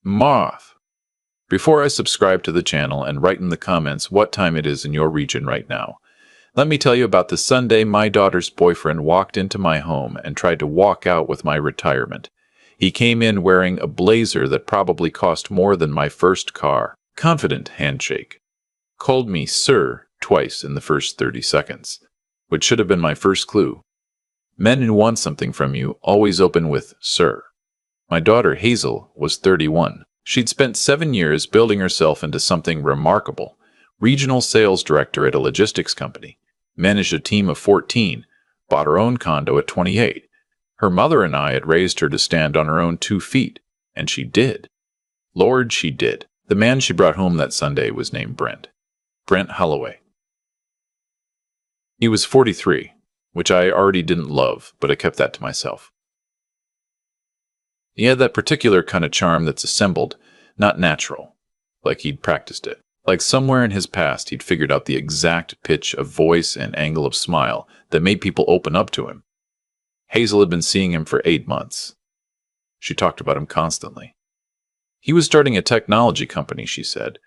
Moth. Before I subscribe to the channel and write in the comments what time it is in your region right now, let me tell you about the Sunday my daughter's boyfriend walked into my home and tried to walk out with my retirement. He came in wearing a blazer that probably cost more than my first car. Confident handshake. Called me sir twice in the first 30 seconds, which should have been my first clue. Men who want something from you always open with sir. My daughter Hazel was 31. She'd spent 7 years building herself into something remarkable. Regional sales director at a logistics company, managed a team of 14, bought her own condo at 28. Her mother and I had raised her to stand on her own 2 feet, and she did. Lord, she did. The man she brought home that Sunday was named Brent. Brent Holloway. He was 43, which I already didn't love, but I kept that to myself. He had that particular kind of charm that's assembled, not natural, like he'd practiced it. Like somewhere in his past he'd figured out the exact pitch of voice and angle of smile that made people open up to him. Hazel had been seeing him for 8 months. She talked about him constantly. He was starting a technology company, she said.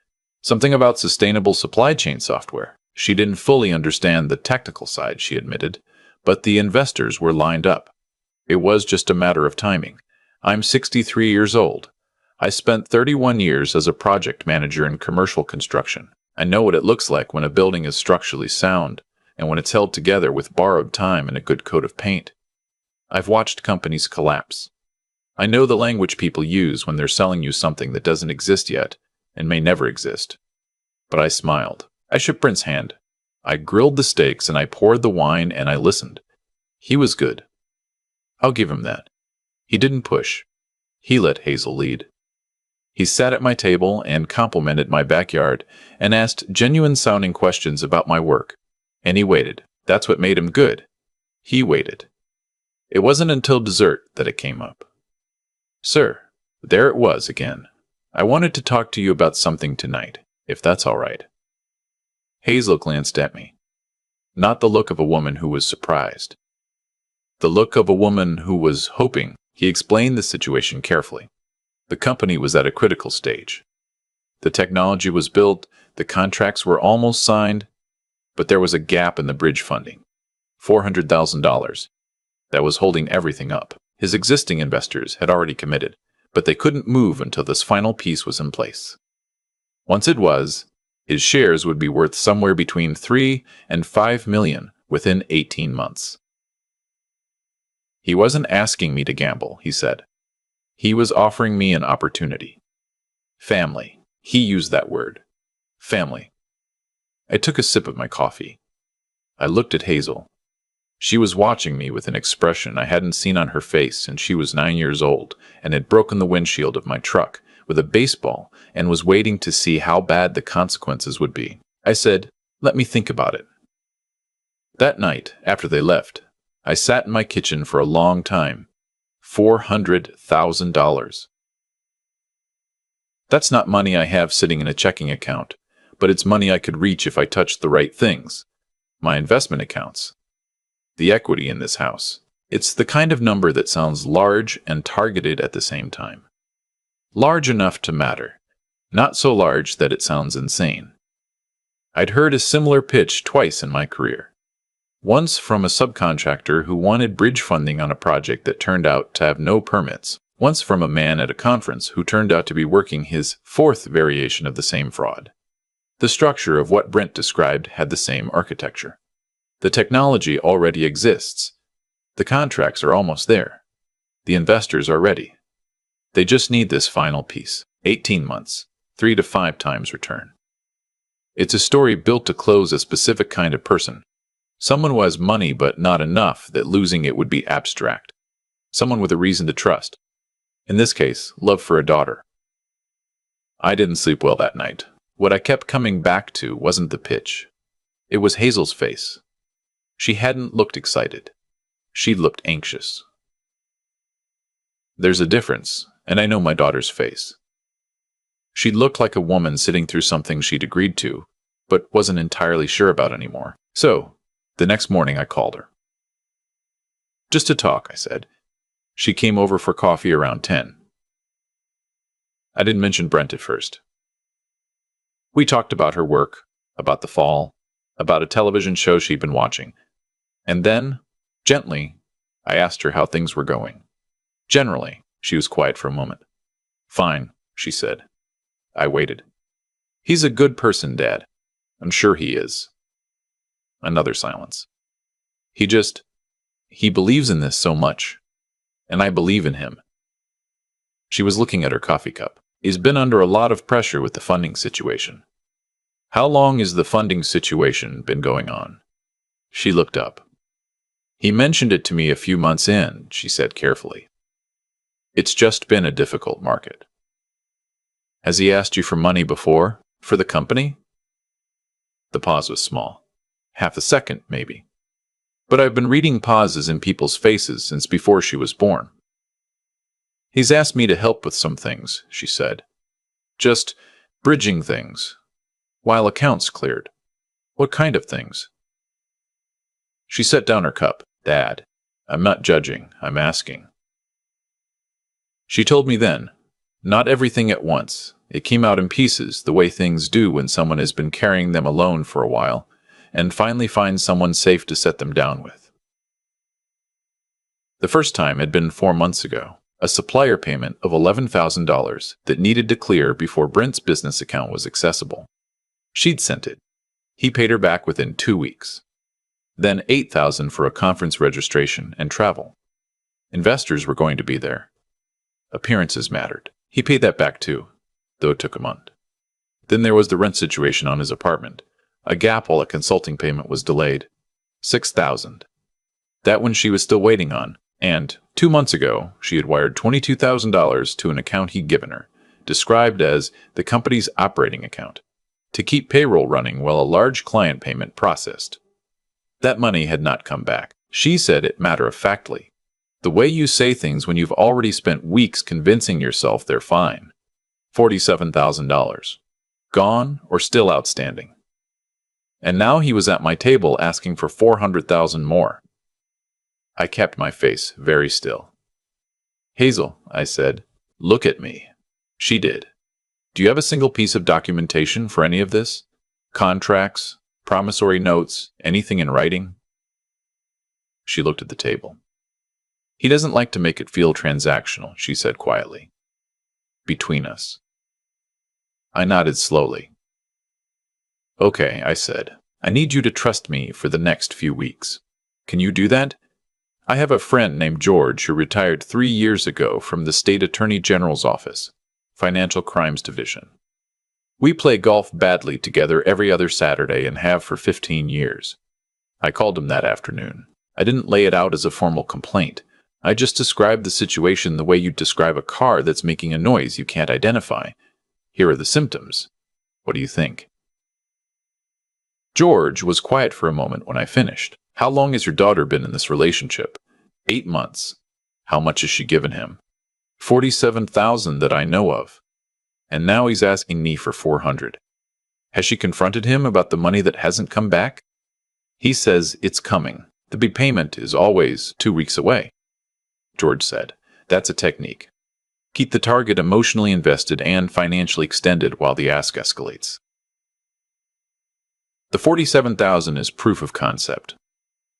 Something about sustainable supply chain software. She didn't fully understand the technical side, she admitted, but the investors were lined up. It was just a matter of timing. I'm 63 years old. I spent 31 years as a project manager in commercial construction. I know what it looks like when a building is structurally sound and when it's held together with borrowed time and a good coat of paint. I've watched companies collapse. I know the language people use when they're selling you something that doesn't exist yet and may never exist. But I smiled. I shook Brent's hand. I grilled the steaks and I poured the wine and I listened. He was good. I'll give him that. He didn't push. He let Hazel lead. He sat at my table and complimented my backyard and asked genuine-sounding questions about my work. And he waited. That's what made him good. He waited. It wasn't until dessert that it came up. Sir, there it was again. I wanted to talk to you about something tonight, if that's all right. Hazel glanced at me. Not the look of a woman who was surprised. The look of a woman who was hoping. He explained the situation carefully. The company was at a critical stage. The technology was built, the contracts were almost signed, but there was a gap in the bridge funding. $400,000. That was holding everything up. His existing investors had already committed, but they couldn't move until this final piece was in place. Once it was, his shares would be worth somewhere between $3 and $5 million within 18 months. He wasn't asking me to gamble, he said. He was offering me an opportunity. Family. He used that word. Family. I took a sip of my coffee. I looked at Hazel. She was watching me with an expression I hadn't seen on her face since she was 9 years old and had broken the windshield of my truck with a baseball and was waiting to see how bad the consequences would be. I said, "Let me think about it." That night, after they left, I sat in my kitchen for a long time. $400,000. That's not money I have sitting in a checking account, but it's money I could reach if I touched the right things. My investment accounts. The equity in this house. It's the kind of number that sounds large and targeted at the same time. Large enough to matter, not so large that it sounds insane. I'd heard a similar pitch twice in my career. Once from a subcontractor who wanted bridge funding on a project that turned out to have no permits. Once from a man at a conference who turned out to be working his 4th variation of the same fraud. The structure of what Brent described had the same architecture. The technology already exists. The contracts are almost there. The investors are ready. They just need this final piece. 18 months, 3 to 5 times return. It's a story built to close a specific kind of person. Someone who has money but not enough that losing it would be abstract. Someone with a reason to trust. In this case, love for a daughter. I didn't sleep well that night. What I kept coming back to wasn't the pitch. It was Hazel's face. She hadn't looked excited. She looked anxious. There's a difference, and I know my daughter's face. She looked like a woman sitting through something she'd agreed to, but wasn't entirely sure about anymore. So, the next morning I called her. Just to talk, I said. She came over for coffee around 10. I didn't mention Brent at first. We talked about her work, about the fall, about a television show she'd been watching. And then, gently, I asked her how things were going. Generally, she was quiet for a moment. Fine, she said. I waited. He's a good person, Dad. I'm sure he is. Another silence. He believes in this so much. And I believe in him. She was looking at her coffee cup. He's been under a lot of pressure with the funding situation. How long has the funding situation been going on? She looked up. He mentioned it to me a few months in, she said carefully. It's just been a difficult market. Has he asked you for money before? For the company? The pause was small. Half a second, maybe. But I've been reading pauses in people's faces since before she was born. He's asked me to help with some things, she said. Just bridging things, while accounts cleared. What kind of things? She set down her cup. Dad, I'm not judging, I'm asking. She told me then, not everything at once. It came out in pieces, the way things do when someone has been carrying them alone for a while, and finally finds someone safe to set them down with. The first time had been 4 months ago. A supplier payment of $11,000 that needed to clear before Brent's business account was accessible. She'd sent it. He paid her back within 2 weeks. Then $8,000 for a conference registration and travel. Investors were going to be there. Appearances mattered. He paid that back too, though it took a month. Then there was the rent situation on his apartment. A gap while a consulting payment was delayed. $6,000. That one she was still waiting on. And 2 months ago, she had wired $22,000 to an account he'd given her, described as the company's operating account, to keep payroll running while a large client payment processed. That money had not come back. She said it matter-of-factly. The way you say things when you've already spent weeks convincing yourself they're fine. $47,000. Gone or still outstanding. And now he was at my table asking for $400,000 more. I kept my face very still. Hazel, I said, look at me. She did. Do you have a single piece of documentation for any of this? Contracts, promissory notes, anything in writing? She looked at the table. He doesn't like to make it feel transactional, she said quietly. Between us. I nodded slowly. Okay, I said. I need you to trust me for the next few weeks. Can you do that? I have a friend named George who retired 3 years ago from the State Attorney General's office, Financial Crimes Division. We play golf badly together every other Saturday and have for 15 years. I called him that afternoon. I didn't lay it out as a formal complaint. I just described the situation the way you'd describe a car that's making a noise you can't identify. Here are the symptoms. What do you think? George was quiet for a moment when I finished. How long has your daughter been in this relationship? 8 months. How much has she given him? $47,000 that I know of. And now he's asking me for $400. Has she confronted him about the money that hasn't come back? He says it's coming. The big payment is always 2 weeks away. George said, that's a technique. Keep the target emotionally invested and financially extended while the ask escalates. The $47,000 is proof of concept.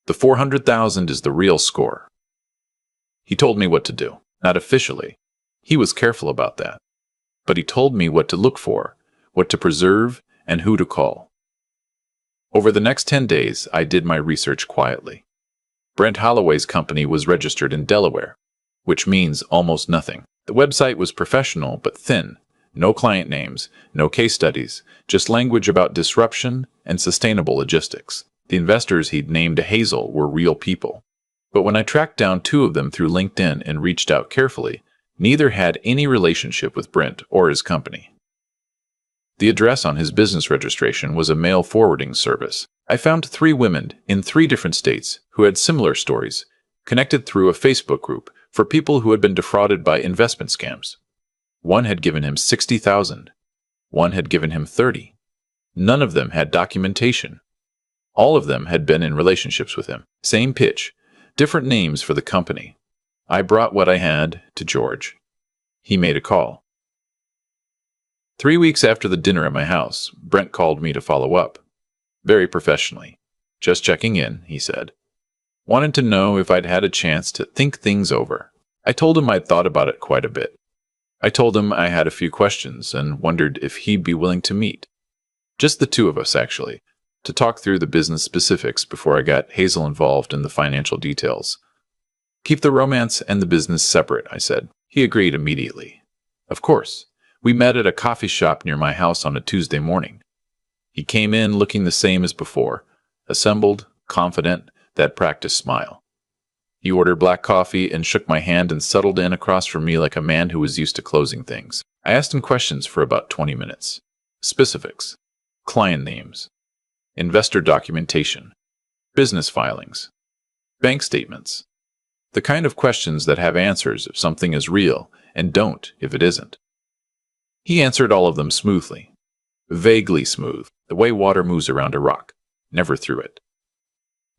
The $400,000 is the real score. He told me what to do, not officially. He was careful about that. But he told me what to look for, what to preserve, and who to call. Over the next 10 days, I did my research quietly. Brent Holloway's company was registered in Delaware, which means almost nothing. The website was professional but thin. No client names, no case studies, just language about disruption and sustainable logistics. The investors he'd named Hazel were real people. But when I tracked down 2 of them through LinkedIn and reached out carefully, neither had any relationship with Brent or his company. The address on his business registration was a mail forwarding service. I found 3 women in 3 different states who had similar stories, connected through a Facebook group for people who had been defrauded by investment scams. One had given him $60,000. One had given him $30,000. None of them had documentation. All of them had been in relationships with him. Same pitch, different names for the company. I brought what I had to George. He made a call. 3 weeks after the dinner at my house, Brent called me to follow up. Very professionally. Just checking in, he said. Wanted to know if I'd had a chance to think things over. I told him I'd thought about it quite a bit. I told him I had a few questions and wondered if he'd be willing to meet. Just the two of us, actually, to talk through the business specifics before I got Hazel involved in the financial details. Keep the romance and the business separate, I said. He agreed immediately. Of course. We met at a coffee shop near my house on a Tuesday morning. He came in looking the same as before, assembled, confident, that practiced smile. He ordered black coffee and shook my hand and settled in across from me like a man who was used to closing things. I asked him questions for about 20 minutes. Specifics, client names, investor documentation, business filings, bank statements. The kind of questions that have answers if something is real and don't if it isn't. He answered all of them smoothly. Vaguely smooth, the way water moves around a rock, never through it.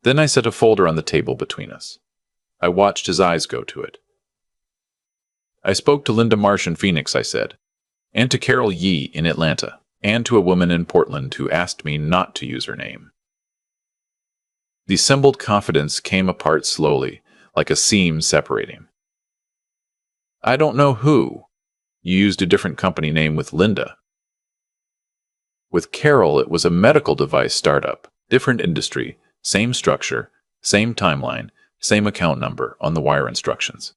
Then I set a folder on the table between us. I watched his eyes go to it. I spoke to Linda Marsh in Phoenix, I said, and to Carol Yee in Atlanta, and to a woman in Portland who asked me not to use her name. The assembled confidence came apart slowly, like a seam separating. I don't know who. You used a different company name with Linda. With Carol, it was a medical device startup, different industry, same structure, same timeline, same account number on the wire instructions.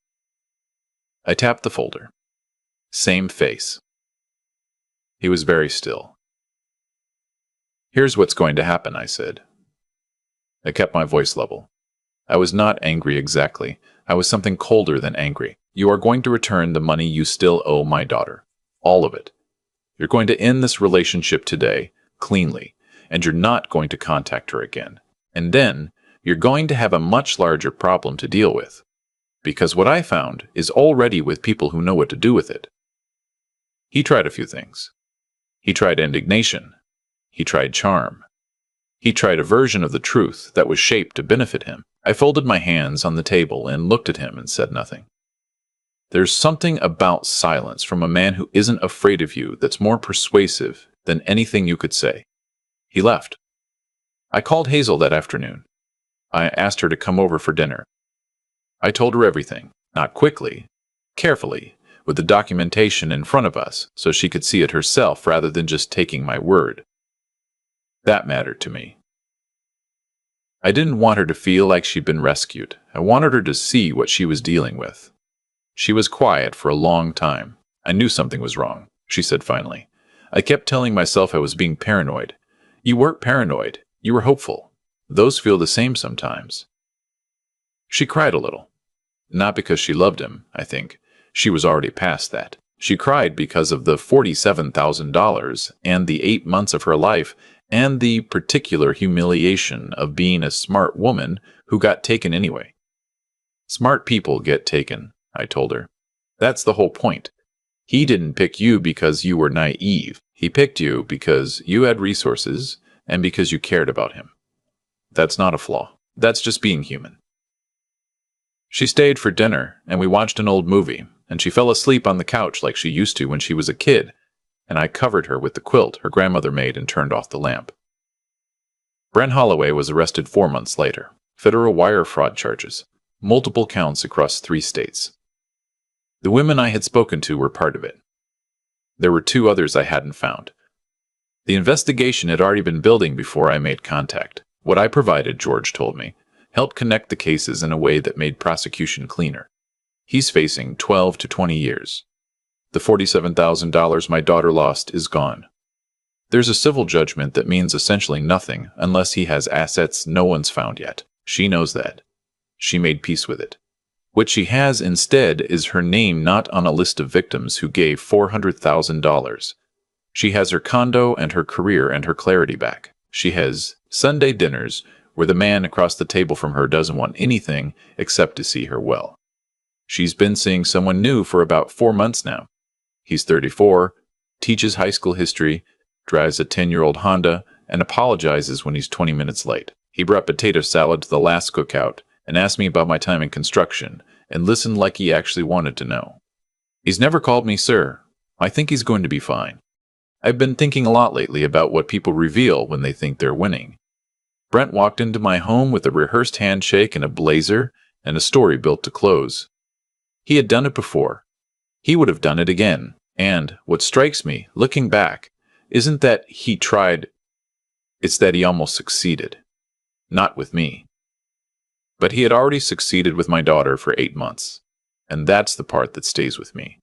I tapped the folder. Same face. He was very still. Here's what's going to happen, I said. I kept my voice level. I was not angry exactly. I was something colder than angry. You are going to return the money you still owe my daughter. All of it. You're going to end this relationship today, cleanly, and you're not going to contact her again. And then, you're going to have a much larger problem to deal with. Because what I found is already with people who know what to do with it. He tried a few things. He tried indignation. He tried charm. He tried a version of the truth that was shaped to benefit him. I folded my hands on the table and looked at him and said nothing. There's something about silence from a man who isn't afraid of you that's more persuasive than anything you could say. He left. I called Hazel that afternoon. I asked her to come over for dinner. I told her everything, not quickly, carefully, with the documentation in front of us so she could see it herself rather than just taking my word. That mattered to me. I didn't want her to feel like she'd been rescued. I wanted her to see what she was dealing with. She was quiet for a long time. I knew something was wrong, she said finally. I kept telling myself I was being paranoid. You weren't paranoid. You were hopeful. Those feel the same sometimes. She cried a little. Not because she loved him, I think. She was already past that. She cried because of the $47,000 and the 8 months of her life and the particular humiliation of being a smart woman who got taken anyway. Smart people get taken, I told her. That's the whole point. He didn't pick you because you were naive. He picked you because you had resources and because you cared about him. That's not a flaw. That's just being human. She stayed for dinner, and we watched an old movie, and she fell asleep on the couch like she used to when she was a kid, and I covered her with the quilt her grandmother made and turned off the lamp. Brent Holloway was arrested 4 months later. Federal wire fraud charges. Multiple counts across 3 states. The women I had spoken to were part of it. There were 2 others I hadn't found. The investigation had already been building before I made contact. What I provided, George told me, helped connect the cases in a way that made prosecution cleaner. He's facing 12 to 20 years. The $47,000 my daughter lost is gone. There's a civil judgment that means essentially nothing unless he has assets no one's found yet. She knows that. She made peace with it. What she has instead is her name not on a list of victims who gave $400,000. She has her condo and her career and her clarity back. She has Sunday dinners where the man across the table from her doesn't want anything except to see her well. She's been seeing someone new for about 4 months now. He's 34, teaches high school history, drives a 10-year-old Honda, and apologizes when he's 20 minutes late. He brought potato salad to the last cookout and asked me about my time in construction and listened like he actually wanted to know. He's never called me sir. I think he's going to be fine. I've been thinking a lot lately about what people reveal when they think they're winning. Brent walked into my home with a rehearsed handshake and a blazer and a story built to close. He had done it before. He would have done it again. And what strikes me, looking back, isn't that he tried, it's that he almost succeeded. Not with me. But he had already succeeded with my daughter for 8 months. And that's the part that stays with me.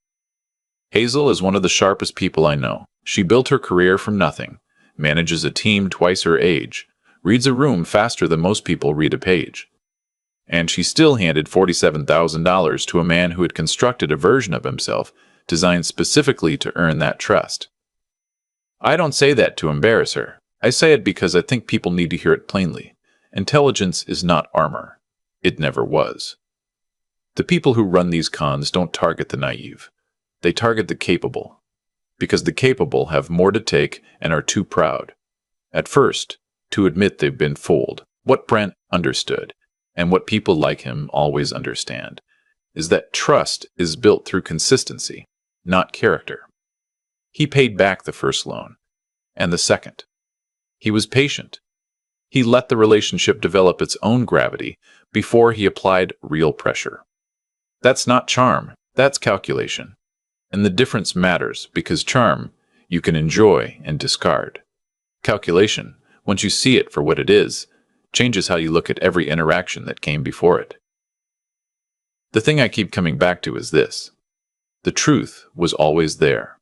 Hazel is one of the sharpest people I know. She built her career from nothing, manages a team twice her age, reads a room faster than most people read a page. And she still handed $47,000 to a man who had constructed a version of himself designed specifically to earn that trust. I don't say that to embarrass her. I say it because I think people need to hear it plainly. Intelligence is not armor. It never was. The people who run these cons don't target the naive. They target the capable. Because the capable have more to take and are too proud. At first, to admit they've been fooled. What Brent understood, and what people like him always understand, is that trust is built through consistency, not character. He paid back the first loan, and the second. He was patient. He let the relationship develop its own gravity before he applied real pressure. That's not charm, that's calculation. And the difference matters because charm you can enjoy and discard. Calculation, once you see it for what it is, changes how you look at every interaction that came before it. The thing I keep coming back to is this. The truth was always there.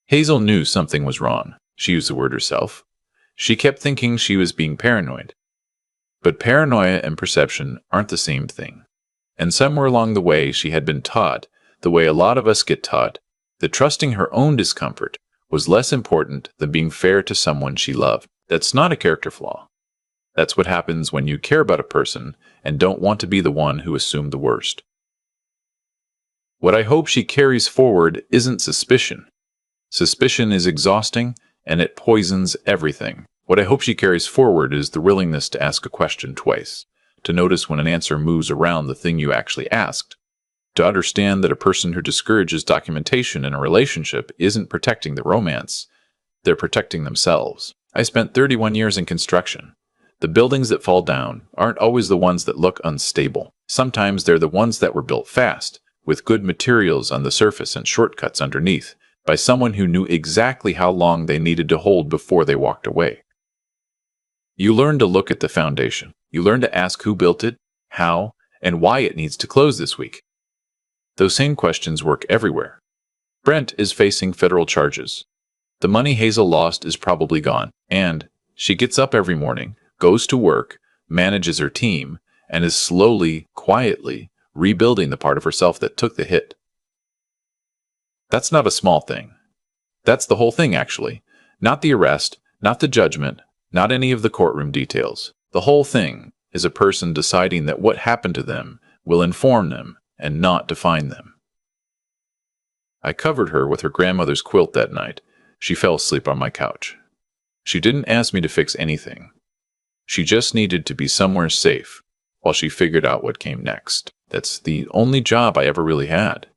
Hazel knew something was wrong. She used the word herself. She kept thinking she was being paranoid. But paranoia and perception aren't the same thing. And somewhere along the way she had been taught, the way a lot of us get taught, that trusting her own discomfort was less important than being fair to someone she loved. That's not a character flaw. That's what happens when you care about a person and don't want to be the one who assumed the worst. What I hope she carries forward isn't suspicion. Suspicion is exhausting and it poisons everything. What I hope she carries forward is the willingness to ask a question twice, to notice when an answer moves around the thing you actually asked, to understand that a person who discourages documentation in a relationship isn't protecting the romance, they're protecting themselves. I spent 31 years in construction. The buildings that fall down aren't always the ones that look unstable. Sometimes they're the ones that were built fast, with good materials on the surface and shortcuts underneath, by someone who knew exactly how long they needed to hold before they walked away. You learn to look at the foundation. You learn to ask who built it, how, and why it needs to close this week. Those same questions work everywhere. Brent is facing federal charges. The money Hazel lost is probably gone, and she gets up every morning, goes to work, manages her team, and is slowly, quietly rebuilding the part of herself that took the hit. That's not a small thing. That's the whole thing, actually. Not the arrest, not the judgment, not any of the courtroom details. The whole thing is a person deciding that what happened to them will inform them and not define them. I covered her with her grandmother's quilt that night. She fell asleep on my couch. She didn't ask me to fix anything. She just needed to be somewhere safe while she figured out what came next. That's the only job I ever really had.